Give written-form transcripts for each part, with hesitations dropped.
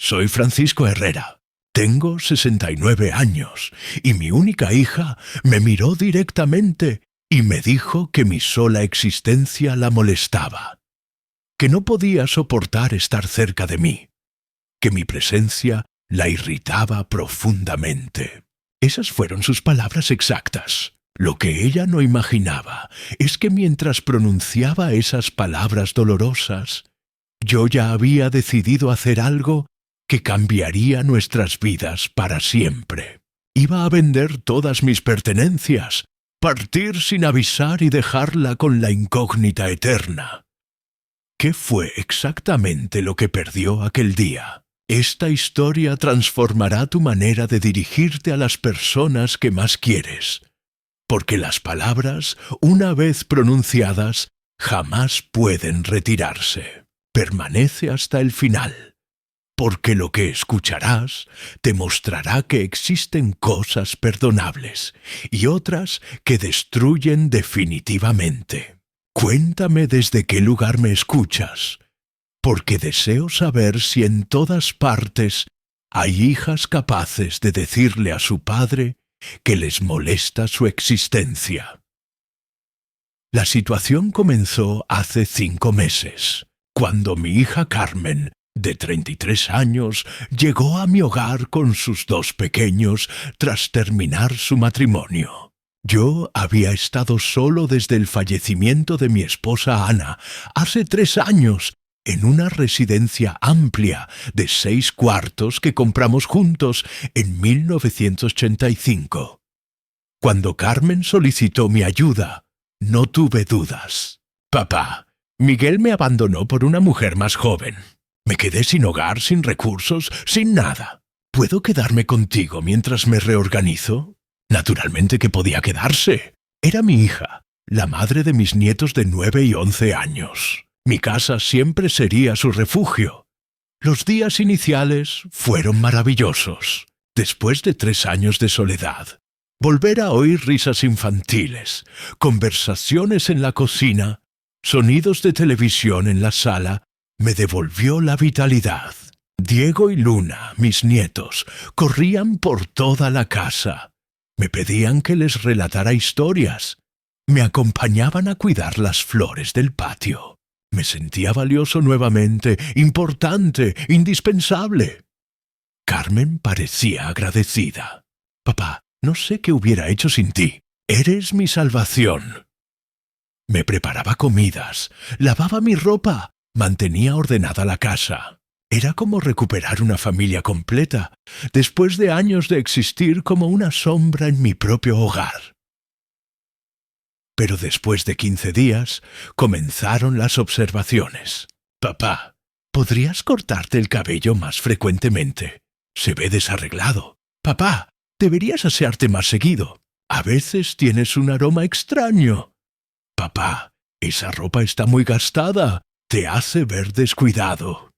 Soy Francisco Herrera. Tengo 69 años y mi única hija me miró directamente y me dijo que mi sola existencia la molestaba, que no podía soportar estar cerca de mí, que mi presencia la irritaba profundamente. Esas fueron sus palabras exactas. Lo que ella no imaginaba es que mientras pronunciaba esas palabras dolorosas, yo ya había decidido hacer algo que cambiaría nuestras vidas para siempre. Iba a vender todas mis pertenencias, partir sin avisar y dejarla con la incógnita eterna. ¿Qué fue exactamente lo que perdió aquel día? Esta historia transformará tu manera de dirigirte a las personas que más quieres, porque las palabras, una vez pronunciadas, jamás pueden retirarse. Permanece hasta el final, porque lo que escucharás te mostrará que existen cosas perdonables y otras que destruyen definitivamente. Cuéntame desde qué lugar me escuchas, porque deseo saber si en todas partes hay hijas capaces de decirle a su padre que les molesta su existencia. La situación comenzó hace 5 meses, cuando mi hija Carmen, de 33 años, llegó a mi hogar con sus 2 pequeños tras terminar su matrimonio. Yo había estado solo desde el fallecimiento de mi esposa Ana, hace 3 años, en una residencia amplia de 6 cuartos que compramos juntos en 1985. Cuando Carmen solicitó mi ayuda, no tuve dudas. Papá, Miguel me abandonó por una mujer más joven. Me quedé sin hogar, sin recursos, sin nada. ¿Puedo quedarme contigo mientras me reorganizo? Naturalmente que podía quedarse. Era mi hija, la madre de mis nietos de 9 y 11 años. Mi casa siempre sería su refugio. Los días iniciales fueron maravillosos. Después de 3 años de soledad, volver a oír risas infantiles, conversaciones en la cocina, sonidos de televisión en la sala, me devolvió la vitalidad. Diego y Luna, mis nietos, corrían por toda la casa. Me pedían que les relatara historias. Me acompañaban a cuidar las flores del patio. Me sentía valioso nuevamente, importante, indispensable. Carmen parecía agradecida. Papá, no sé qué hubiera hecho sin ti. Eres mi salvación. Me preparaba comidas, lavaba mi ropa, mantenía ordenada la casa. Era como recuperar una familia completa, después de años de existir como una sombra en mi propio hogar. Pero después de 15 días, comenzaron las observaciones. Papá, ¿podrías cortarte el cabello más frecuentemente? Se ve desarreglado. Papá, deberías asearte más seguido. A veces tienes un aroma extraño. Papá, esa ropa está muy gastada. Te hace ver descuidado.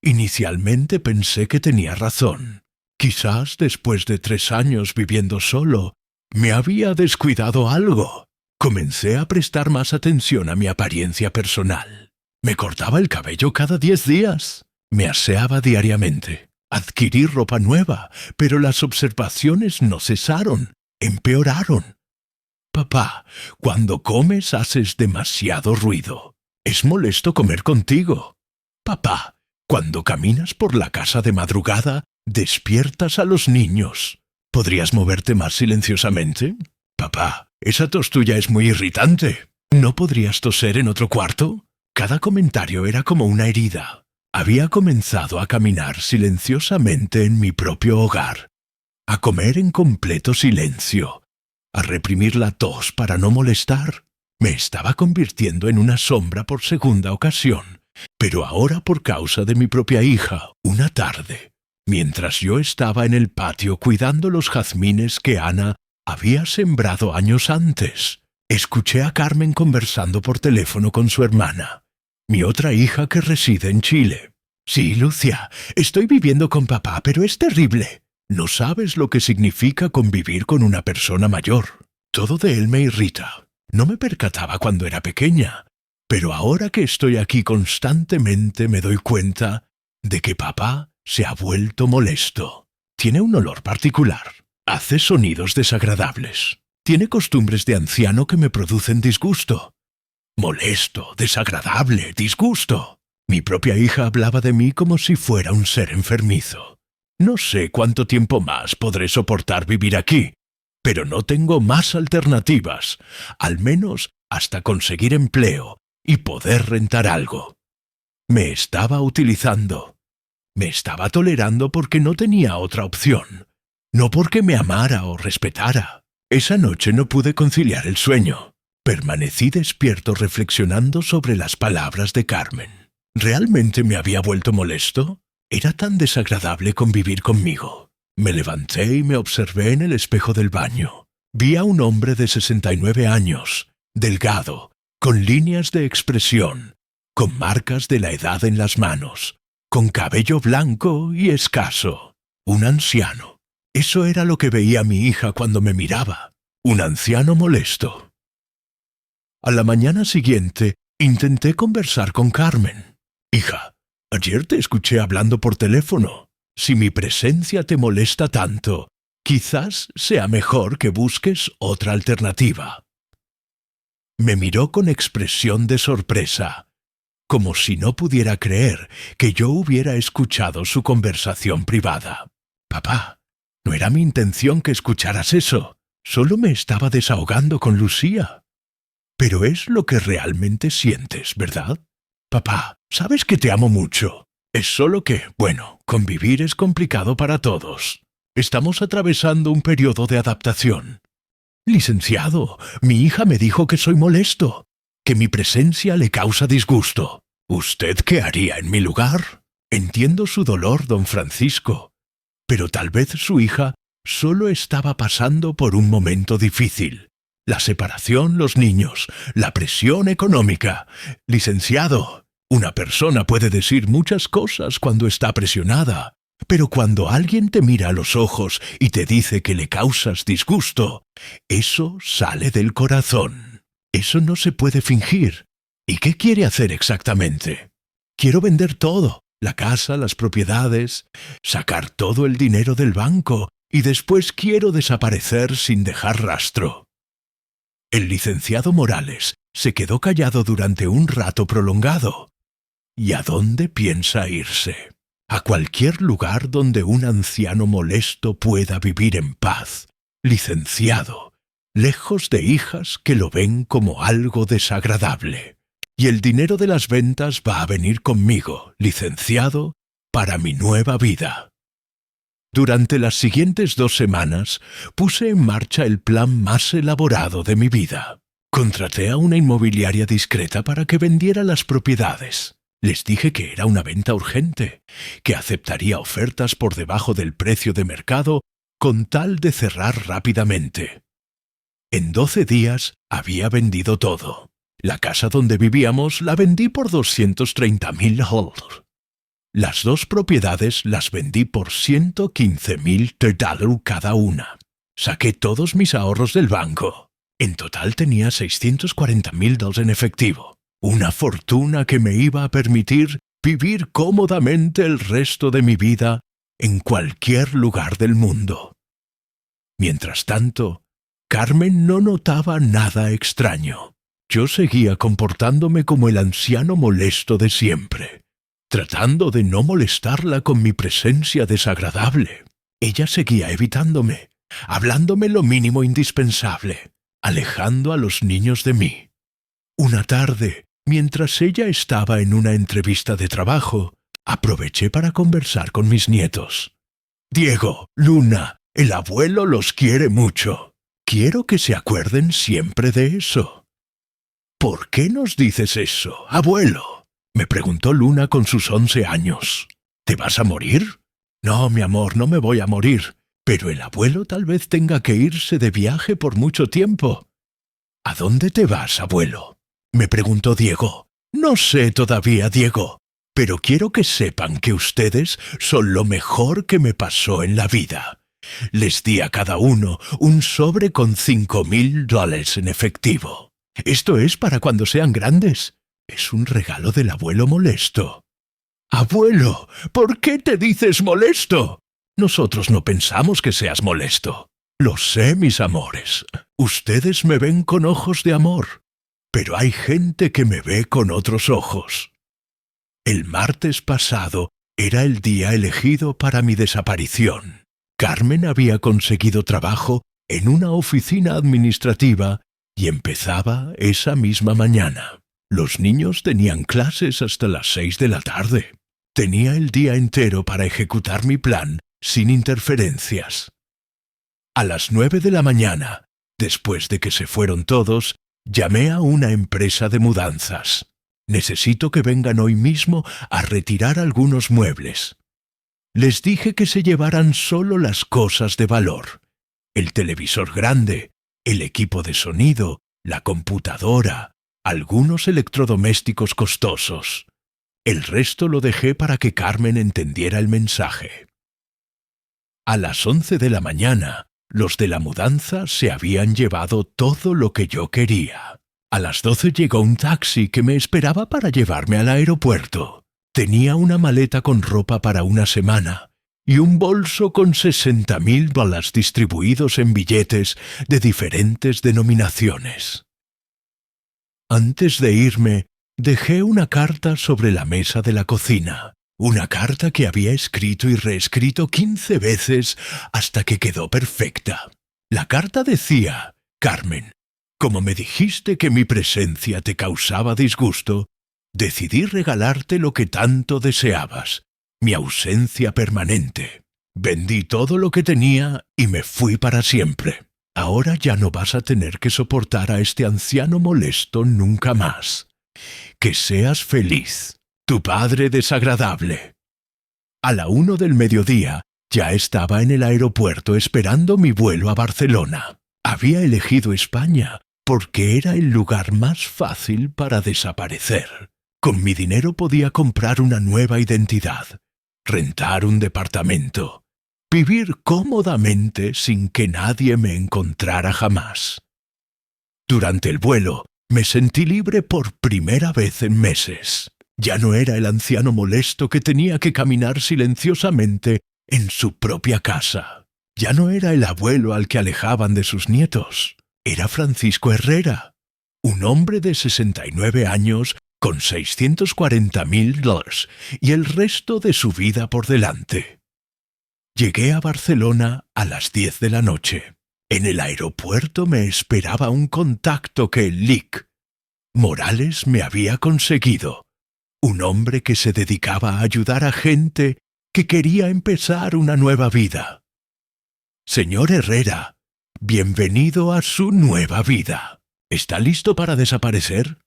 Inicialmente pensé que tenía razón. Quizás después de 3 años viviendo solo, me había descuidado algo. Comencé a prestar más atención a mi apariencia personal. Me cortaba el cabello cada 10 días. Me aseaba diariamente. Adquirí ropa nueva, pero las observaciones no cesaron, empeoraron. Papá, cuando comes haces demasiado ruido. Es molesto comer contigo. Papá, cuando caminas por la casa de madrugada, despiertas a los niños. ¿Podrías moverte más silenciosamente? Papá, esa tos tuya es muy irritante. ¿No podrías toser en otro cuarto? Cada comentario era como una herida. Había comenzado a caminar silenciosamente en mi propio hogar, a comer en completo silencio, a reprimir la tos para no molestar. Me estaba convirtiendo en una sombra por segunda ocasión, pero ahora por causa de mi propia hija, una tarde, mientras yo estaba en el patio cuidando los jazmines que Ana había sembrado años antes, escuché a Carmen conversando por teléfono con su hermana, mi otra hija que reside en Chile. Sí, Lucia, estoy viviendo con papá, pero es terrible. No sabes lo que significa convivir con una persona mayor. Todo de él me irrita. No me percataba cuando era pequeña, pero ahora que estoy aquí constantemente me doy cuenta de que papá se ha vuelto molesto. Tiene un olor particular. Hace sonidos desagradables. Tiene costumbres de anciano que me producen disgusto. Molesto, desagradable, disgusto. Mi propia hija hablaba de mí como si fuera un ser enfermizo. No sé cuánto tiempo más podré soportar vivir aquí, pero no tengo más alternativas, al menos hasta conseguir empleo y poder rentar algo. Me estaba utilizando. Me estaba tolerando porque no tenía otra opción, no porque me amara o respetara. Esa noche no pude conciliar el sueño. Permanecí despierto reflexionando sobre las palabras de Carmen. ¿Realmente me había vuelto molesto? Era tan desagradable convivir conmigo. Me levanté y me observé en el espejo del baño. Vi a un hombre de 69 años, delgado, con líneas de expresión, con marcas de la edad en las manos, con cabello blanco y escaso. Un anciano. Eso era lo que veía mi hija cuando me miraba. Un anciano molesto. A la mañana siguiente, intenté conversar con Carmen. Hija, ayer te escuché hablando por teléfono. Si mi presencia te molesta tanto, quizás sea mejor que busques otra alternativa. Me miró con expresión de sorpresa, como si no pudiera creer que yo hubiera escuchado su conversación privada. Papá, no era mi intención que escucharas eso. Solo me estaba desahogando con Lucía. Pero es lo que realmente sientes, ¿verdad? Papá, sabes que te amo mucho. Es solo que, bueno, convivir es complicado para todos. Estamos atravesando un periodo de adaptación. Licenciado, mi hija me dijo que soy molesto, que mi presencia le causa disgusto. ¿Usted qué haría en mi lugar? Entiendo su dolor, don Francisco, pero tal vez su hija solo estaba pasando por un momento difícil. La separación, los niños, la presión económica. Licenciado, una persona puede decir muchas cosas cuando está presionada, pero cuando alguien te mira a los ojos y te dice que le causas disgusto, eso sale del corazón. Eso no se puede fingir. ¿Y qué quiere hacer exactamente? Quiero vender todo, la casa, las propiedades, sacar todo el dinero del banco y después quiero desaparecer sin dejar rastro. El licenciado Morales se quedó callado durante un rato prolongado. ¿Y a dónde piensa irse? A cualquier lugar donde un anciano molesto pueda vivir en paz, licenciado, lejos de hijas que lo ven como algo desagradable. Y el dinero de las ventas va a venir conmigo, licenciado, para mi nueva vida. Durante las siguientes 2 semanas puse en marcha el plan más elaborado de mi vida. Contraté a una inmobiliaria discreta para que vendiera las propiedades. Les dije que era una venta urgente, que aceptaría ofertas por debajo del precio de mercado con tal de cerrar rápidamente. En 12 días había vendido todo. La casa donde vivíamos la vendí por 230.000 $. Las 2 propiedades las vendí por $115.000 cada una. Saqué todos mis ahorros del banco. En total tenía $640.000 en efectivo. Una fortuna que me iba a permitir vivir cómodamente el resto de mi vida en cualquier lugar del mundo. Mientras tanto, Carmen no notaba nada extraño. Yo seguía comportándome como el anciano molesto de siempre, tratando de no molestarla con mi presencia desagradable. Ella seguía evitándome, hablándome lo mínimo indispensable, alejando a los niños de mí. Una tarde, mientras ella estaba en una entrevista de trabajo, aproveché para conversar con mis nietos. Diego, Luna, el abuelo los quiere mucho. Quiero que se acuerden siempre de eso. ¿Por qué nos dices eso, abuelo?, me preguntó Luna con sus 11 años. ¿Te vas a morir? No, mi amor, no me voy a morir, pero el abuelo tal vez tenga que irse de viaje por mucho tiempo. ¿A dónde te vas, abuelo?, me preguntó Diego. No sé todavía, Diego, pero quiero que sepan que ustedes son lo mejor que me pasó en la vida. Les di a cada uno un sobre con $5.000 en efectivo. Esto es para cuando sean grandes. Es un regalo del abuelo molesto. Abuelo, ¿por qué te dices molesto? Nosotros no pensamos que seas molesto. Lo sé, mis amores. Ustedes me ven con ojos de amor, pero hay gente que me ve con otros ojos. El martes pasado era el día elegido para mi desaparición. Carmen había conseguido trabajo en una oficina administrativa y empezaba esa misma mañana. Los niños tenían clases hasta las 6 de la tarde. Tenía el día entero para ejecutar mi plan sin interferencias. A las 9 de la mañana, después de que se fueron todos, llamé a una empresa de mudanzas. Necesito que vengan hoy mismo a retirar algunos muebles. Les dije que se llevaran solo las cosas de valor: el televisor grande, el equipo de sonido, la computadora, algunos electrodomésticos costosos. El resto lo dejé para que Carmen entendiera el mensaje. A las 11 de la mañana, los de la mudanza se habían llevado todo lo que yo quería. A las 12 llegó un taxi que me esperaba para llevarme al aeropuerto. Tenía una maleta con ropa para una semana y un bolso con $60,000 distribuidos en billetes de diferentes denominaciones. Antes de irme, dejé una carta sobre la mesa de la cocina. Una carta que había escrito y reescrito 15 veces hasta que quedó perfecta. La carta decía: Carmen, como me dijiste que mi presencia te causaba disgusto, decidí regalarte lo que tanto deseabas, mi ausencia permanente. Vendí todo lo que tenía y me fui para siempre. Ahora ya no vas a tener que soportar a este anciano molesto nunca más. Que seas feliz. Tu padre desagradable. A la 1 del mediodía ya estaba en el aeropuerto esperando mi vuelo a Barcelona. Había elegido España porque era el lugar más fácil para desaparecer. Con mi dinero podía comprar una nueva identidad, rentar un departamento, vivir cómodamente sin que nadie me encontrara jamás. Durante el vuelo me sentí libre por primera vez en meses. Ya no era el anciano molesto que tenía que caminar silenciosamente en su propia casa. Ya no era el abuelo al que alejaban de sus nietos. Era Francisco Herrera, un hombre de 69 años con $640,000 y el resto de su vida por delante. Llegué a Barcelona a las 10 de la noche. En el aeropuerto me esperaba un contacto que el LIC Morales me había conseguido. Un hombre que se dedicaba a ayudar a gente que quería empezar una nueva vida. Señor Herrera, bienvenido a su nueva vida. ¿Está listo para desaparecer?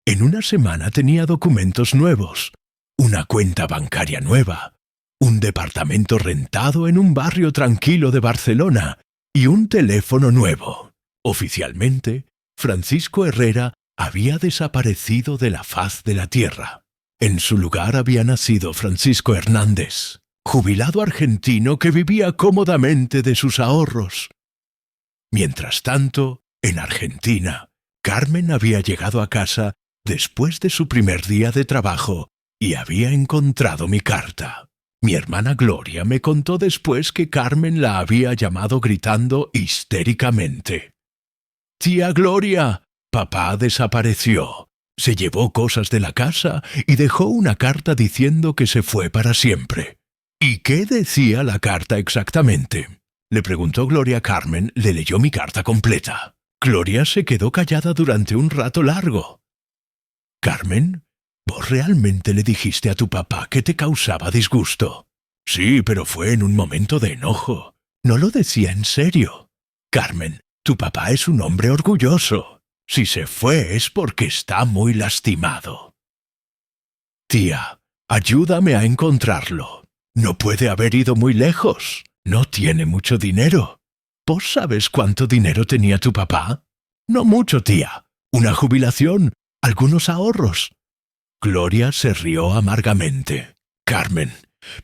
En una semana tenía documentos nuevos, una cuenta bancaria nueva, un departamento rentado en un barrio tranquilo de Barcelona y un teléfono nuevo. Oficialmente, Francisco Herrera había desaparecido de la faz de la tierra. En su lugar había nacido Francisco Hernández, jubilado argentino que vivía cómodamente de sus ahorros. Mientras tanto, en Argentina, Carmen había llegado a casa después de su primer día de trabajo y había encontrado mi carta. Mi hermana Gloria me contó después que Carmen la había llamado gritando histéricamente: «Tía Gloria, papá desapareció. Se llevó cosas de la casa y dejó una carta diciendo que se fue para siempre». «¿Y qué decía la carta exactamente?», le preguntó Gloria a Carmen. Le leyó mi carta completa. Gloria se quedó callada durante un rato largo. «Carmen, ¿vos realmente le dijiste a tu papá que te causaba disgusto?». «Sí, pero fue en un momento de enojo. No lo decía en serio». «Carmen, tu papá es un hombre orgulloso. Si se fue es porque está muy lastimado». «Tía, ayúdame a encontrarlo. No puede haber ido muy lejos. No tiene mucho dinero». «¿Vos sabes cuánto dinero tenía tu papá?». «No mucho, tía. Una jubilación, algunos ahorros». Gloria se rió amargamente. «Carmen,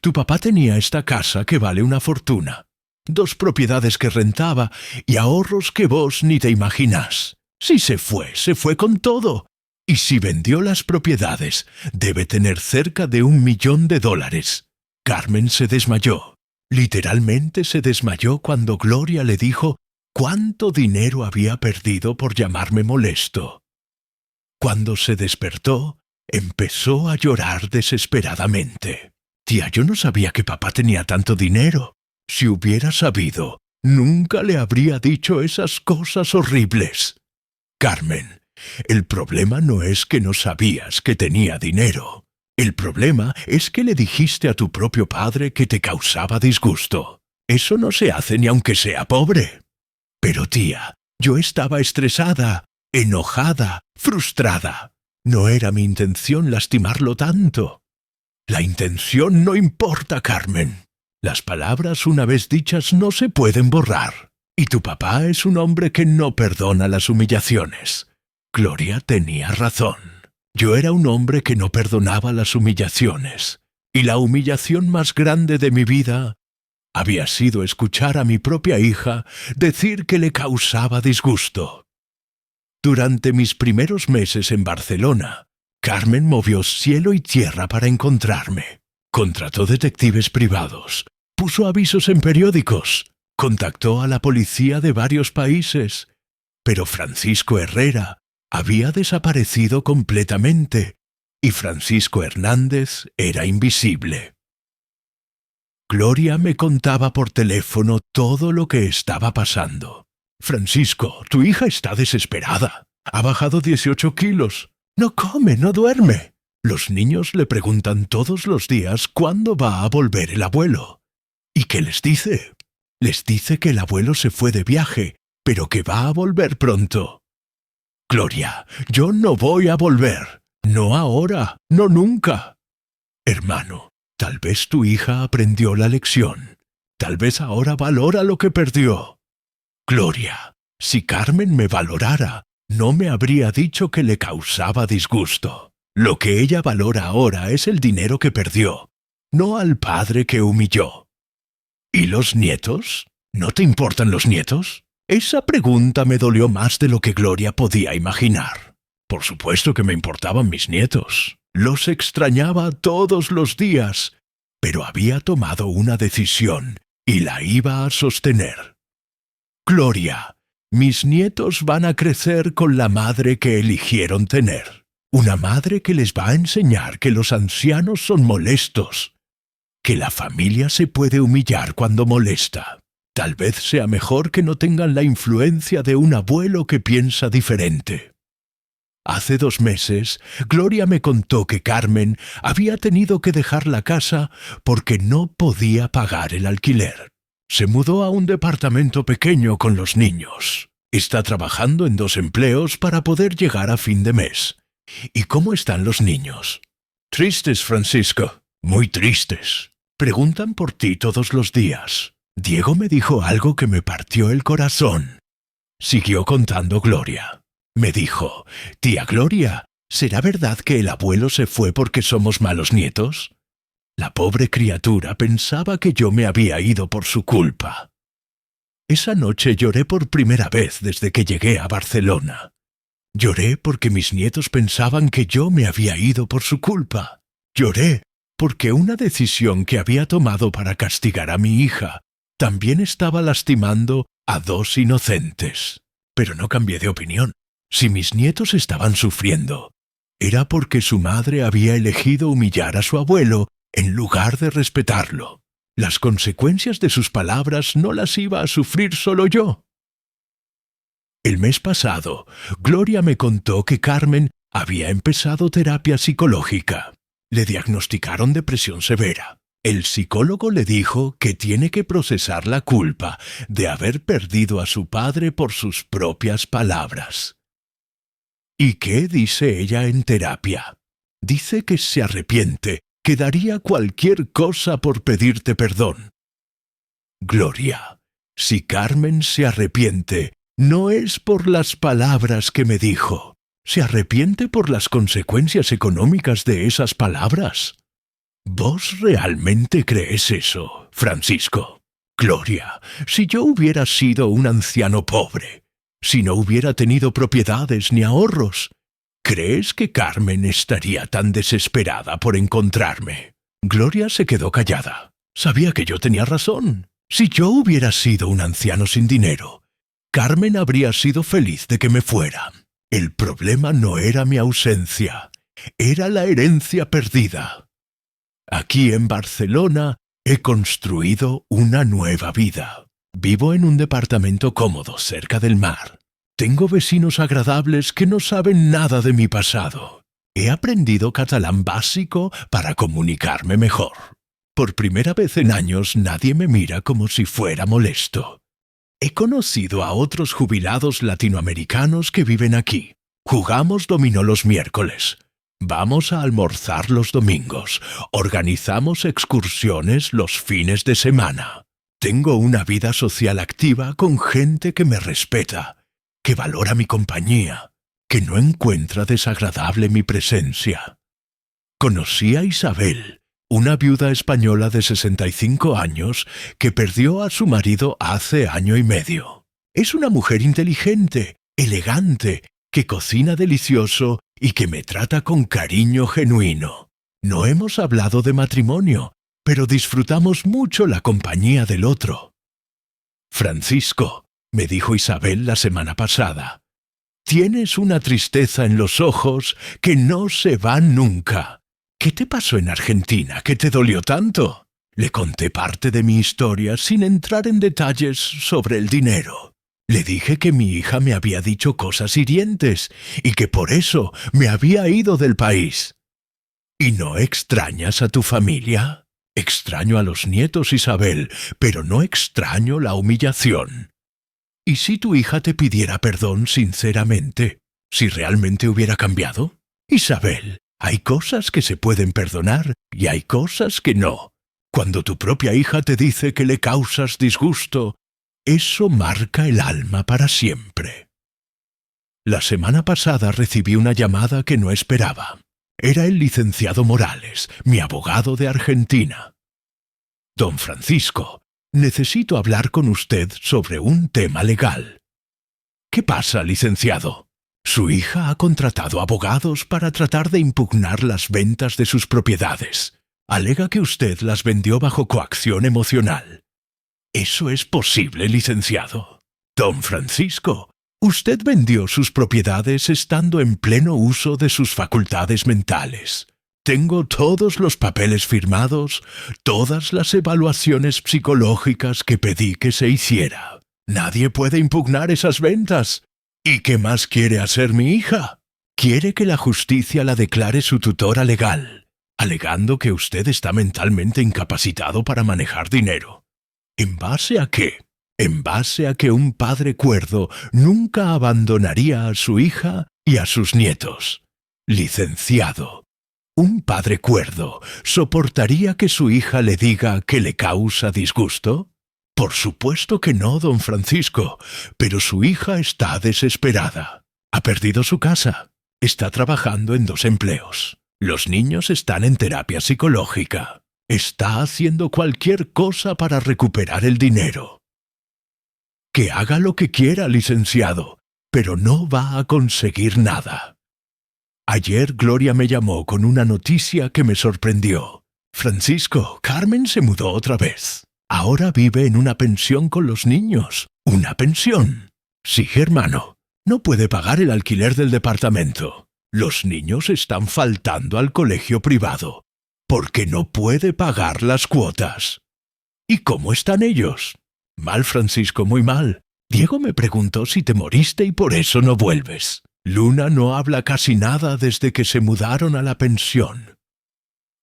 tu papá tenía esta casa que vale una fortuna, 2 propiedades que rentaba y ahorros que vos ni te imaginás. Si se fue con todo. Y si vendió las propiedades, debe tener cerca de $1.000.000. Carmen se desmayó. Literalmente se desmayó cuando Gloria le dijo cuánto dinero había perdido por llamarme molesto. Cuando se despertó, empezó a llorar desesperadamente. Tía, yo no sabía que papá tenía tanto dinero. Si hubiera sabido, nunca le habría dicho esas cosas horribles. Carmen, el problema no es que no sabías que tenía dinero. El problema es que le dijiste a tu propio padre que te causaba disgusto. Eso no se hace ni aunque sea pobre. Pero tía, yo estaba estresada, enojada, frustrada. No era mi intención lastimarlo tanto. La intención no importa, Carmen. Las palabras una vez dichas no se pueden borrar. Y tu papá es un hombre que no perdona las humillaciones. Gloria tenía razón. Yo era un hombre que no perdonaba las humillaciones. Y la humillación más grande de mi vida había sido escuchar a mi propia hija decir que le causaba disgusto. Durante mis primeros meses en Barcelona, Carmen movió cielo y tierra para encontrarme. Contrató detectives privados, puso avisos en periódicos, contactó a la policía de varios países. Pero Francisco Herrera había desaparecido completamente y Francisco Hernández era invisible. Gloria me contaba por teléfono todo lo que estaba pasando. Francisco, tu hija está desesperada. Ha bajado 18 kilos. No come, no duerme. Los niños le preguntan todos los días cuándo va a volver el abuelo. ¿Y qué les dice? Les dice que el abuelo se fue de viaje, pero que va a volver pronto. Gloria, yo no voy a volver. No ahora, no nunca. Hermano, tal vez tu hija aprendió la lección. Tal vez ahora valora lo que perdió. Gloria, si Carmen me valorara, no me habría dicho que le causaba disgusto. Lo que ella valora ahora es el dinero que perdió, no al padre que humilló. ¿Y los nietos? ¿No te importan los nietos? Esa pregunta me dolió más de lo que Gloria podía imaginar. Por supuesto que me importaban mis nietos. Los extrañaba todos los días, pero había tomado una decisión y la iba a sostener. Gloria, mis nietos van a crecer con la madre que eligieron tener. Una madre que les va a enseñar que los ancianos son molestos, que la familia se puede humillar cuando molesta. Tal vez sea mejor que no tengan la influencia de un abuelo que piensa diferente. Hace 2 meses, Gloria me contó que Carmen había tenido que dejar la casa porque no podía pagar el alquiler. Se mudó a un departamento pequeño con los niños. Está trabajando en 2 empleos para poder llegar a fin de mes. ¿Y cómo están los niños? Tristes, Francisco. Muy tristes. Preguntan por ti todos los días. Diego me dijo algo que me partió el corazón. Siguió contando Gloria. Me dijo, tía Gloria, ¿será verdad que el abuelo se fue porque somos malos nietos? La pobre criatura pensaba que yo me había ido por su culpa. Esa noche lloré por primera vez desde que llegué a Barcelona. Lloré porque mis nietos pensaban que yo me había ido por su culpa. Lloré porque una decisión que había tomado para castigar a mi hija también estaba lastimando a 2 inocentes. Pero no cambié de opinión. Si mis nietos estaban sufriendo, era porque su madre había elegido humillar a su abuelo en lugar de respetarlo. Las consecuencias de sus palabras no las iba a sufrir solo yo. El mes pasado, Gloria me contó que Carmen había empezado terapia psicológica. Le diagnosticaron depresión severa. El psicólogo le dijo que tiene que procesar la culpa de haber perdido a su padre por sus propias palabras. ¿Y qué dice ella en terapia? Dice que se arrepiente, que daría cualquier cosa por pedirte perdón. Gloria, si Carmen se arrepiente, no es por las palabras que me dijo. Se arrepiente por las consecuencias económicas de esas palabras. ¿Vos realmente crees eso, Francisco? Gloria, si yo hubiera sido un anciano pobre, si no hubiera tenido propiedades ni ahorros, ¿Crees que Carmen estaría tan desesperada por encontrarme? Gloria se quedó callada. Sabía que yo tenía razón. Si yo hubiera sido un anciano sin dinero, Carmen habría sido feliz de que me fuera. El problema no era mi ausencia, era la herencia perdida. Aquí en Barcelona he construido una nueva vida. Vivo en un departamento cómodo cerca del mar. Tengo vecinos agradables que no saben nada de mi pasado. He aprendido catalán básico para comunicarme mejor. Por primera vez en años nadie me mira como si fuera molesto. He conocido a otros jubilados latinoamericanos que viven aquí. Jugamos dominó los miércoles. Vamos a almorzar los domingos. Organizamos excursiones los fines de semana. Tengo una vida social activa con gente que me respeta, que valora mi compañía, que no encuentra desagradable mi presencia. Conocí a Isabel, una viuda española de 65 años que perdió a su marido hace año y medio. Es una mujer inteligente, elegante, que cocina delicioso y que me trata con cariño genuino. No hemos hablado de matrimonio, pero disfrutamos mucho la compañía del otro. Francisco, me dijo Isabel la semana pasada, tienes una tristeza en los ojos que no se va nunca. ¿Qué te pasó en Argentina que te dolió tanto? Le conté parte de mi historia sin entrar en detalles sobre el dinero. Le dije que mi hija me había dicho cosas hirientes y que por eso me había ido del país. ¿Y no extrañas a tu familia? Extraño a los nietos, Isabel, pero no extraño la humillación. ¿Y si tu hija te pidiera perdón sinceramente? ¿Si realmente hubiera cambiado? Isabel, hay cosas que se pueden perdonar y hay cosas que no. Cuando tu propia hija te dice que le causas disgusto, eso marca el alma para siempre. La semana pasada recibí una llamada que no esperaba. Era el licenciado Morales, mi abogado de Argentina. Don Francisco, necesito hablar con usted sobre un tema legal. ¿Qué pasa, licenciado? Su hija ha contratado abogados para tratar de impugnar las ventas de sus propiedades. Alega que usted las vendió bajo coacción emocional. ¿Eso es posible, licenciado? Don Francisco, usted vendió sus propiedades estando en pleno uso de sus facultades mentales. Tengo todos los papeles firmados, todas las evaluaciones psicológicas que pedí que se hiciera. Nadie puede impugnar esas ventas. ¿Y qué más quiere hacer mi hija? Quiere que la justicia la declare su tutora legal, alegando que usted está mentalmente incapacitado para manejar dinero. ¿En base a qué? En base a que un padre cuerdo nunca abandonaría a su hija y a sus nietos. Licenciado, ¿un padre cuerdo soportaría que su hija le diga que le causa disgusto? Por supuesto que no, don Francisco, pero su hija está desesperada. Ha perdido su casa. Está trabajando en 2 empleos. Los niños están en terapia psicológica. Está haciendo cualquier cosa para recuperar el dinero. Que haga lo que quiera, licenciado, pero no va a conseguir nada. Ayer Gloria me llamó con una noticia que me sorprendió. Francisco, Carmen se mudó otra vez. Ahora vive en una pensión con los niños. ¿Una pensión? Sí, hermano. No puede pagar el alquiler del departamento. Los niños están faltando al colegio privado, porque no puede pagar las cuotas. ¿Y cómo están ellos? Mal, Francisco, muy mal. Diego me preguntó si te moriste y por eso no vuelves. Luna no habla casi nada desde que se mudaron a la pensión.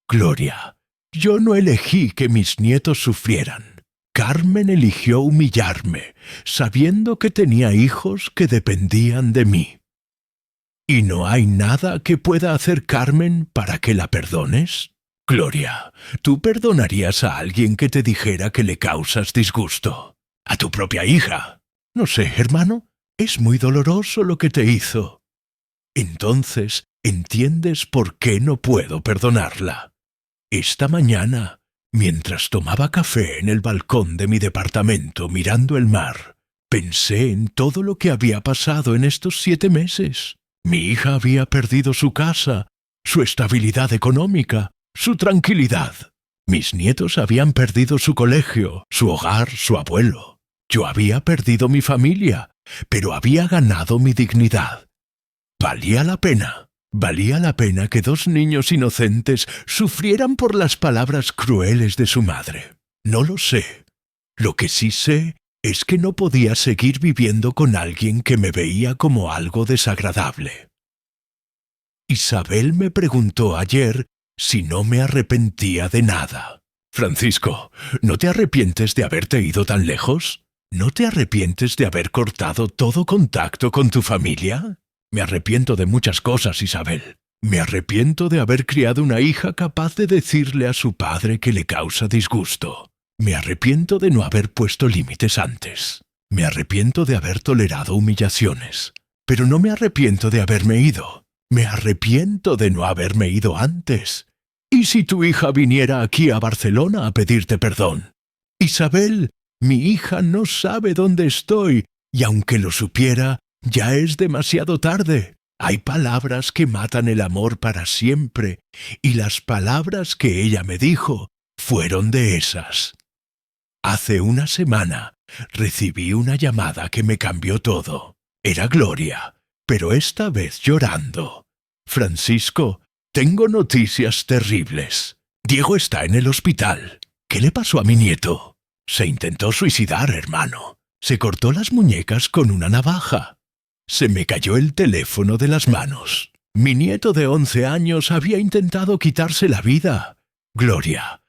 Gloria, yo no elegí que mis nietos sufrieran. Carmen eligió humillarme, sabiendo que tenía hijos que dependían de mí. ¿Y no hay nada que pueda hacer Carmen para que la perdones? Gloria, ¿tú perdonarías a alguien que te dijera que le causas disgusto? ¿A tu propia hija? No sé, hermano, es muy doloroso lo que te hizo. Entonces, ¿entiendes por qué no puedo perdonarla? Esta mañana, mientras tomaba café en el balcón de mi departamento mirando el mar, pensé en todo lo que había pasado en estos 7 meses. Mi hija había perdido su casa, su estabilidad económica, su tranquilidad. Mis nietos habían perdido su colegio, su hogar, su abuelo. Yo había perdido mi familia, pero había ganado mi dignidad. Valía la pena que dos niños inocentes sufrieran por las palabras crueles de su madre. No lo sé. Lo que sí sé es que no podía seguir viviendo con alguien que me veía como algo desagradable. Isabel me preguntó ayer si no me arrepentía de nada. Francisco, ¿no te arrepientes de haberte ido tan lejos? ¿No te arrepientes de haber cortado todo contacto con tu familia? Me arrepiento de muchas cosas, Isabel. Me arrepiento de haber criado una hija capaz de decirle a su padre que le causa disgusto. Me arrepiento de no haber puesto límites antes. Me arrepiento de haber tolerado humillaciones. Pero no me arrepiento de haberme ido. Me arrepiento de no haberme ido antes. ¿Y si tu hija viniera aquí a Barcelona a pedirte perdón? Isabel, mi hija no sabe dónde estoy, y aunque lo supiera, ya es demasiado tarde. Hay palabras que matan el amor para siempre, y las palabras que ella me dijo fueron de esas. Hace una semana recibí una llamada que me cambió todo. Era Gloria, pero esta vez llorando. Francisco, tengo noticias terribles. Diego está en el hospital. ¿Qué le pasó a mi nieto? Se intentó suicidar, hermano. Se cortó las muñecas con una navaja. Se me cayó el teléfono de las manos. Mi nieto de 11 años había intentado quitarse la vida. Gloria,